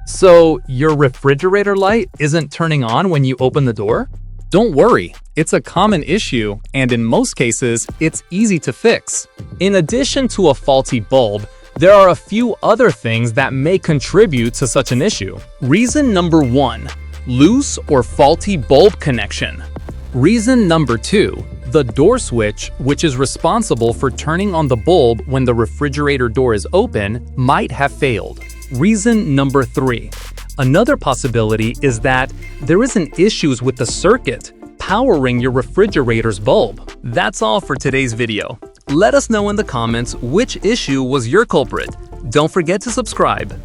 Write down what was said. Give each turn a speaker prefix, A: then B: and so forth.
A: So, your refrigerator light isn't turning on when you open the door? Don't worry, it's a common issue, and in most cases, it's easy to fix. In addition to a faulty bulb, there are a few other things that may contribute to such an issue. Reason number 1. Loose or faulty bulb connection. Reason number 2. The door switch, which is responsible for turning on the bulb when the refrigerator door is open, might have failed. Reason number 3. Another possibility is that there isn't issues with the circuit powering your refrigerator's bulb. That's all for today's video. Let us know in the comments which issue was your culprit. Don't forget to subscribe.